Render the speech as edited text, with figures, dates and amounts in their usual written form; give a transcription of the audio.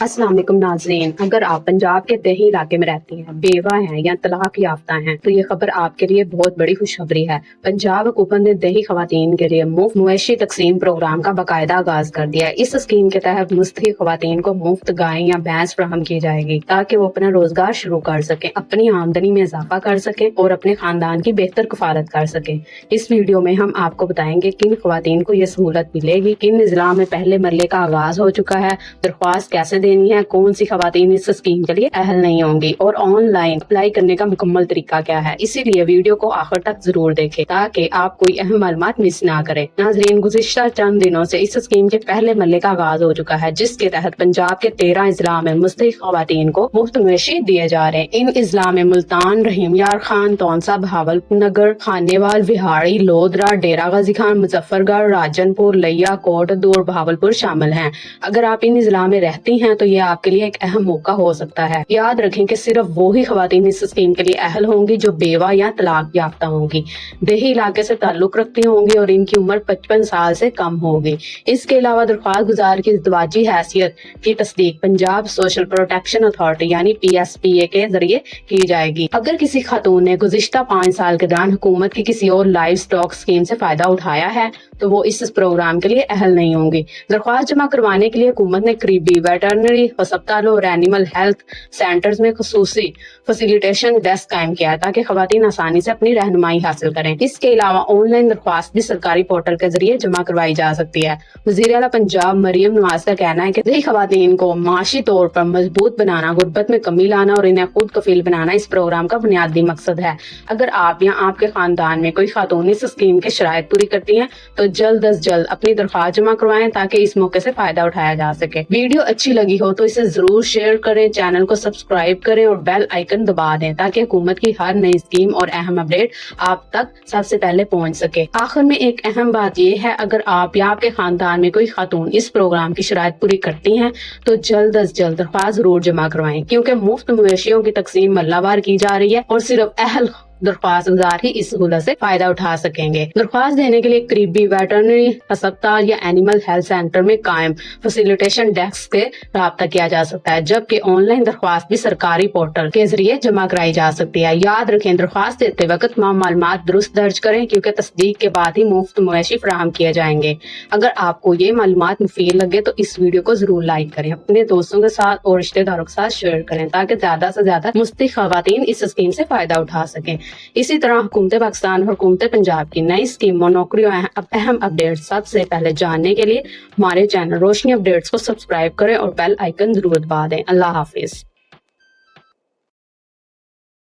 अस्सलाम वालेकुम नाज़रीन, अगर आप पंजाब के देही इलाके में रहती हैं, बेवा हैं या तलाक याफ्ता हैं तो ये खबर आपके लिए बहुत बड़ी खुशखबरी है। पंजाब हुकूमत ने देही खवातीन के लिए मुफ्त मवेशी तकसीम प्रोग्राम का बाकायदा आगाज कर दिया है। इस स्कीम के तहत मुस्तहिक खवातीन को मुफ्त गाय या भैंस फराहम की जाएगी ताकि वो अपना रोजगार शुरू कर सकें, अपनी आमदनी में इजाफा कर सकें और अपने खानदान की बेहतर कफालत कर सकें। इस वीडियो में हम आपको बताएंगे किन खवातीन को ये सहूलत मिलेगी, किन इजला में पहले मरले का आगाज हो चुका है, दरख्वास्त कैसे देनी है, कौन सी खवातीन इस स्कीम के लिए अहल नहीं होंगी और ऑनलाइन अप्लाई करने का मुकम्मल तरीका क्या है। इसीलिए वीडियो को आखिर तक जरूर देखें ताकि आप कोई अहम मालूमात मिस ना करें। नाज़रीन, गुज़िश्ता चंद दिनों से इस स्कीम के पहले मरले का आगाज हो चुका है, जिसके तहत पंजाब के 13 इजला में मुस्तहिक खवातीन को मुफ्त मवेशी दिए जा रहे हैं। इन इजला में मुल्तान, रहीम यार खान, तौनसा, बहावलपुर, खानेवाल, विहाड़ी, लोधरा, डेरा गाजी खान, मुजफ्फरगढ़, राजनपुर, लिया, कोटद्दू और बहावलपुर शामिल हैं। अगर आप इन इजला में रहती हैं तो ये आपके लिए एक अहम मौका हो सकता है। याद रखें कि सिर्फ वो ही खवातीन इस स्कीम के लिए अहल होंगी जो बेवा या तलाक याफ्ता होंगी, देही इलाके से ताल्लुक रखती होंगी और इनकी उम्र 55 साल से कम होगी। इसके अलावा दरख्वास्त गुजार की इज़दवाजी हैसियत की तस्दीक पंजाब सोशल प्रोटेक्शन अथॉरिटी यानी PSPA के जरिए की जाएगी। अगर किसी खातून ने गुज़िश्ता 5 साल के दौरान हुकूमत की किसी और लाइव स्टॉक स्कीम से फायदा उठाया है तो वो इस प्रोग्राम के लिए अहल नहीं होंगी। दरख्वास्त जमा करवाने के लिए हुकूमत ने करीबी वेटरनरी अस्पतालों और एनिमल हेल्थ सेंटर्स में खुसूसी फैसिलिटेशन डेस्क कायम किया है ताकि खवातीन आसानी से अपनी रहनुमाई हासिल करें। इसके अलावा ऑनलाइन दरख्वास्त भी सरकारी पोर्टल के जरिए जमा करवाई जा सकती है। वज़ीर आला पंजाब मरियम नवाज का कहना है कि देही खवातीन को माशी तौर पर मजबूत बनाना, गुर्बत में कमी लाना और इन्हें खुद कफील बनाना इस प्रोग्राम का बुनियादी मकसद है। अगर आप या आपके खानदान में कोई खातून इस स्कीम की शराइत पूरी करती हैं तो जल्द अज जल्द अपनी दरख्वास्त जमा करवाएं ताकि इस मौके से फायदा उठाया जा सके। वीडियो अच्छी लगी हो तो इसे जरूर शेयर करें, चैनल को सब्सक्राइब करें और बेल आइकन दबा दें ताकि हुकूमत की हर नई स्कीम और अहम अपडेट आप तक सबसे पहले पहुंच सके। आखिर में एक अहम बात यह है, अगर आप या आपके खानदान में कोई खातून इस प्रोग्राम की शराइत पूरी करती हैं तो जल्द अज जल्द दरख्वास्त जरूर जमा करवाएं, क्योंकि मुफ्त मवेशियों की तकसीम मल्लावार की जा रही है और सिर्फ अहल दरख्वास्त गुजार ही इस सहूलत से फायदा उठा सकेंगे। दरख्वास्त देने के लिए करीबी वेटरनरी अस्पताल या एनिमल हेल्थ सेंटर में कायम फैसिलिटेशन डेस्क से राब्ता किया जा सकता है, जबकि ऑनलाइन दरख्वास्त भी सरकारी पोर्टल के जरिए जमा कराई जा सकती है। याद रखें, दरख्वास्त देते वक्त तमाम मालूमात दुरुस्त दर्ज करें, क्योंकि तस्दीक के बाद ही मुफ्त मवेशी फराहम किए जाएंगे। अगर आपको ये मालूमात मुफीद लगे तो इस वीडियो को जरूर लाइक करें, अपने दोस्तों के साथ और रिश्तेदारों के साथ शेयर करें ताकि ज्यादा से ज्यादा मुस्तहिक खवातीन इस स्कीम से फायदा उठा सकें। इसी तरह हुकूमत पाकिस्तान और हुकूमत पंजाब की नई स्कीमों, नौकरियों, अहम अपडेट सबसे पहले जानने के लिए हमारे चैनल रोशनी अपडेट्स को सब्सक्राइब करें और बेल आइकन जरूर दबा दें। अल्लाह हाफिज।